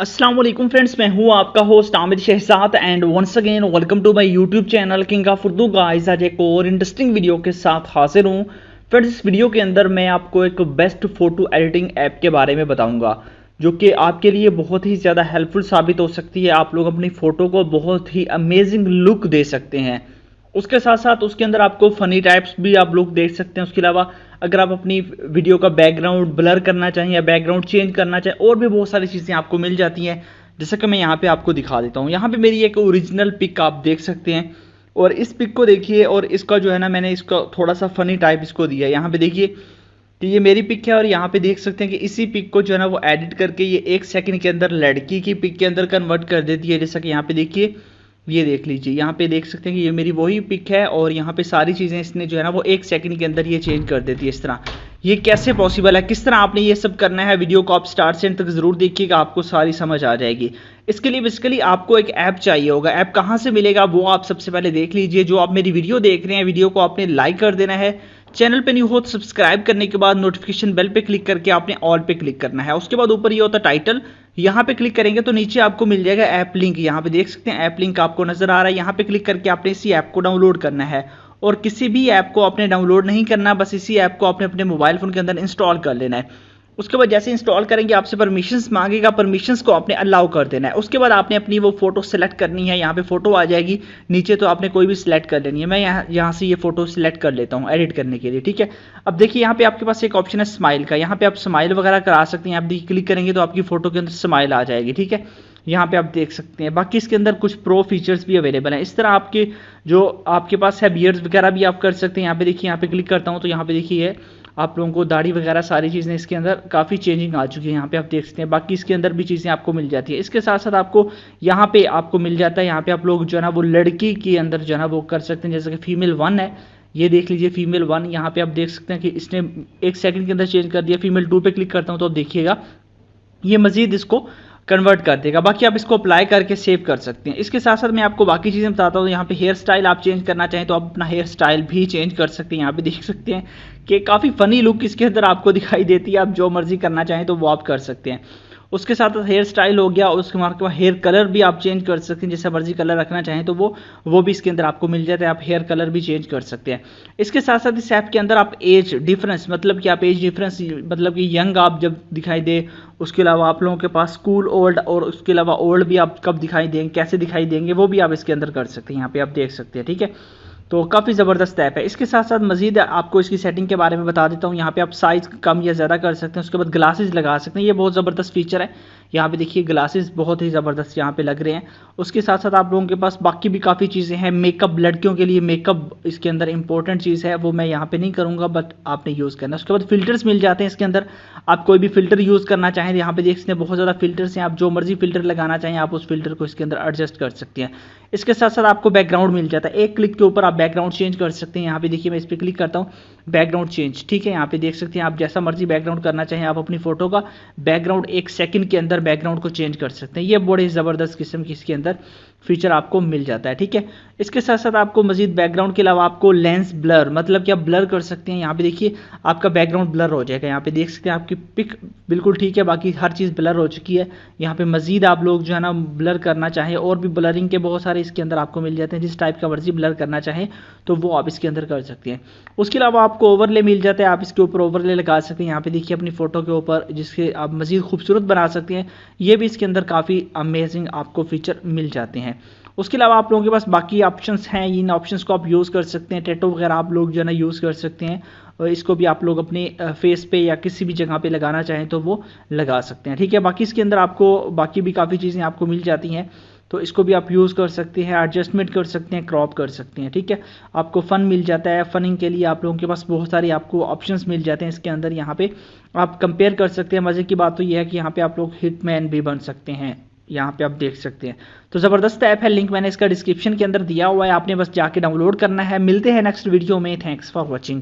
अस्सलाम वालेकुम फ्रेंड्स, मैं हूं आपका host Aamir Shahzad and once again welcome to my YouTube channel king of Urdu guys. आज एक और इंटरेस्टिंग वीडियो के साथ हाजिर हूं फ्रेंड्स। इस वीडियो के अंदर मैं आपको एक बेस्ट फ़ोटो एडिटिंग ऐप के बारे में बताऊंगा जो कि आपके लिए बहुत ही ज़्यादा हेल्पफुल साबित हो सकती है। आप लोग अपनी फ़ोटो को बहुत ही अमेजिंग लुक दे सकते हैं। उसके साथ साथ उसके अंदर आपको फ़नी टाइप्स भी आप लोग देख सकते हैं। उसके अलावा अगर आप अपनी वीडियो का बैकग्राउंड ब्लर करना चाहें या बैकग्राउंड चेंज करना चाहें, और भी बहुत सारी चीज़ें आपको मिल जाती हैं। जैसा कि मैं यहाँ पे आपको दिखा देता हूँ। यहाँ पे मेरी एक ओरिजिनल पिक आप देख सकते हैं, और इस पिक को देखिए, और इसका जो है ना, मैंने इसका थोड़ा सा फ़नी टाइप इसको दिया है। यहाँ पे देखिए कि ये मेरी पिक है, और यहाँ पे देख सकते हैं कि इसी पिक को जो है ना वो एडिट करके ये 1 सेकंड के अंदर लड़की की पिक के अंदर कन्वर्ट कर देती है। जैसा कि यहाँ पे देखिए, ये देख लीजिए, यहाँ पे देख सकते हैं कि ये मेरी वही पिक है, और यहाँ पे सारी चीज़ें इसने जो है ना वो 1 सेकंड के अंदर ये चेंज कर देती है इस तरह। ये कैसे पॉसिबल है, किस तरह आपने ये सब करना है, वीडियो को आप स्टार्ट से एंड तक ज़रूर देखिएगा, आपको सारी समझ आ जाएगी। इसके लिए बेसिकली आपको एक ऐप चाहिए होगा। ऐप कहाँ से मिलेगा वो आप सबसे पहले देख लीजिए। जो आप मेरी वीडियो देख रहे हैं, वीडियो को आपने लाइक कर देना है। चैनल पे न्यू हो तो सब्सक्राइब करने के बाद नोटिफिकेशन बेल पे क्लिक करके आपने ऑल पे क्लिक करना है। उसके बाद ऊपर ये होता है टाइटल, यहाँ पे क्लिक करेंगे तो नीचे आपको मिल जाएगा ऐप लिंक। यहाँ पे देख सकते हैं ऐप लिंक आपको नजर आ रहा है। यहाँ पे क्लिक करके आपने इसी ऐप को डाउनलोड करना है, और किसी भी ऐप को आपने डाउनलोड नहीं करना, बस इसी ऐप को आपने अपने मोबाइल फोन के अंदर इंस्टॉल कर लेना है। उसके बाद जैसे इंस्टॉल करेंगे आपसे परमिशंस मांगेगा, परमिशंस को आपने अलाउ कर देना है। उसके बाद आपने अपनी वो फोटो सेलेक्ट करनी है। यहाँ पे फोटो आ जाएगी नीचे, तो आपने कोई भी सिलेक्ट कर लेनी है। मैं यहाँ से ये फोटो सिलेक्ट कर लेता हूँ एडिट करने के लिए, ठीक है। अब देखिए यहाँ पे आपके पास एक ऑप्शन है स्माइल का। यहाँ पे आप स्माइल वगैरह करा सकते हैं। आप देखिए क्लिक करेंगे तो आपकी फोटो के अंदर स्माइल आ जाएगी, ठीक है। यहाँ पे आप देख सकते हैं। बाकी इसके अंदर कुछ प्रो फीचर्स भी अवेलेबल हैं। इस तरह आपके जो आपके पास है बियर्स वगैरह भी आप कर सकते हैं। यहाँ पे देखिए, यहाँ पे क्लिक करता हूँ तो यहाँ पे देखिए आप लोगों को दाढ़ी वगैरह सारी चीज़ें इसके अंदर काफ़ी चेंजिंग आ चुकी है। यहाँ पे आप देख सकते हैं। बाकी इसके अंदर भी चीज़ें आपको मिल जाती है। इसके साथ साथ आपको यहाँ पे आपको मिल जाता है, यहाँ पे आप लोग जो है ना वो लड़की के अंदर जो है ना वो कर सकते हैं। जैसे कि फीमेल 1 है, ये देख लीजिए फीमेल 1। यहाँ पे आप देख सकते हैं कि इसने 1 सेकंड के अंदर चेंज कर दिया। फीमेल 2 पे क्लिक करता हूँ तो आप देखिएगा ये मजीद इसको कन्वर्ट कर देगा। बाकी आप इसको अप्लाई करके सेव कर सकते हैं। इसके साथ साथ मैं आपको बाकी चीज़ें बताता हूँ। यहाँ पे हेयर स्टाइल आप चेंज करना चाहें तो आप अपना हेयर स्टाइल भी चेंज कर सकते हैं। यहाँ पे देख सकते हैं कि काफ़ी फ़नी लुक इसके अंदर आपको दिखाई देती है। आप जो मर्जी करना चाहें तो वो आप कर सकते हैं। उसके साथ साथ हेयर स्टाइल हो गया, उसके बाद हेयर कलर भी आप चेंज कर सकते हैं। जैसा मर्जी कलर रखना चाहें तो वो भी इसके अंदर आपको मिल जाता है। आप हेयर कलर भी चेंज कर सकते हैं। इसके साथ साथ इस ऐप के अंदर आप एज डिफरेंस, मतलब कि आप एज डिफरेंस मतलब कि यंग आप जब दिखाई दे, उसके अलावा आप लोगों के पास स्कूल ओल्ड, और उसके अलावा ओल्ड भी आप कब दिखाई देंगे, कैसे दिखाई देंगे, वो भी आप इसके अंदर कर सकते हैं। यहाँ पे आप देख सकते हैं, ठीक है। तो काफ़ी ज़बरदस्त ऐप है। इसके साथ साथ मजीद आपको इसकी सेटिंग के बारे में बता देता हूँ। यहाँ पे आप साइज़ कम या ज़्यादा कर सकते हैं। उसके बाद ग्लासेस लगा सकते हैं। ये बहुत ज़बरदस्त फीचर है। यहाँ पे देखिए ग्लासेस बहुत ही ज़बरदस्त यहाँ पे लग रहे हैं। उसके साथ साथ आप लोगों के पास बाकी भी काफ़ी चीज़ें हैं। मेकअप, लड़कियों के लिए मेकअप इसके अंदर इंपॉर्टेंट चीज़ है, वो मैं यहाँ पे नहीं करूँगा, बट आपने यूज़ करना है। उसके बाद फिल्टर्स मिल जाते हैं इसके अंदर। आप कोई भी फिल्टर यूज़ करना चाहें, यहाँ पे देख सकते हैं बहुत ज़्यादा फिल्टर्स हैं। आप जो मर्जी फिल्टर लगाना चाहें आप उस फिल्टर को इसके अंदर एडजस्ट कर सकते हैं। इसके साथ साथ आपको बैकग्राउंड मिल जाता है। एक क्लिक के ऊपर आप बैकग्राउंड चेंज कर सकते हैं। यहाँ पे देखिए मैं इस पर क्लिक करता हूँ, बैकग्राउंड चेंज, ठीक है। यहाँ पे देख सकते हैं आप जैसा मर्जी बैकग्राउंड करना चाहें, आप अपनी फोटो का बैकग्राउंड 1 सेकंड के अंदर बैकग्राउंड को चेंज कर सकते हैं। ये बड़े ज़बरदस्त किस्म की इसके अंदर फीचर आपको मिल जाता है, ठीक है। इसके साथ साथ आपको मजीद बैकग्राउंड के अलावा आपको लेंस ब्लर, मतलब कि आप ब्लर कर सकते हैं। यहाँ पे देखिए आपका बैकग्राउंड ब्लर हो जाएगा। यहाँ पे देख सकते हैं आपकी पिक बिल्कुल ठीक है, बाकी हर चीज़ ब्लर हो चुकी है। यहाँ पे मजीद आप लोग जो है ना ब्लर करना चाहें, और भी ब्लरिंग के बहुत सारे इसके अंदर आपको मिल जाते हैं। जिस टाइप का मर्जी ब्लर करना चाहें तो वो आप इसके अंदर कर सकते हैं। उसके अलावा आपको ओवरले मिल जाता है, आप इसके ऊपर ओवरले लगा सकते हैं। यहाँ पे देखिए अपनी फ़ोटो के ऊपर जिसके आप मजीद खूबसूरत बना सकते हैं। ये भी इसके अंदर काफ़ी अमेजिंग आपको फीचर मिल जाते हैं। उसके अलावा आप लोगों के पास बाकी ऑप्शंस हैं। इन ऑप्शंस को आप यूज़ कर सकते हैं। टैटू वगैरह आप लोग जो है ना यूज़ कर सकते हैं, और इसको भी आप लोग अपने फेस पे या किसी भी जगह पे लगाना चाहें तो वो लगा सकते हैं, ठीक है। बाकी इसके अंदर आपको बाकी भी काफ़ी चीज़ें आपको मिल जाती हैं, तो इसको भी आप यूज़ कर सकते हैं, एडजस्टमेंट कर सकते हैं, क्रॉप कर सकते हैं, ठीक है। आपको फ़न मिल जाता है। फ़निंग के लिए आप लोगों के पास बहुत सारे आपको ऑप्शंस मिल जाते हैं इसके अंदर। यहाँ पे आप कंपेयर कर सकते हैं। मज़े की बात तो ये है कि यहाँ पे आप लोग हिटमैन भी बन सकते हैं। यहाँ पे आप देख सकते हैं। तो ज़बरदस्त ऐप है। लिंक मैंने इसका डिस्क्रिप्शन के अंदर दिया हुआ है, आपने बस जाके डाउनलोड करना है। मिलते हैं नेक्स्ट वीडियो में। Thanks for watching.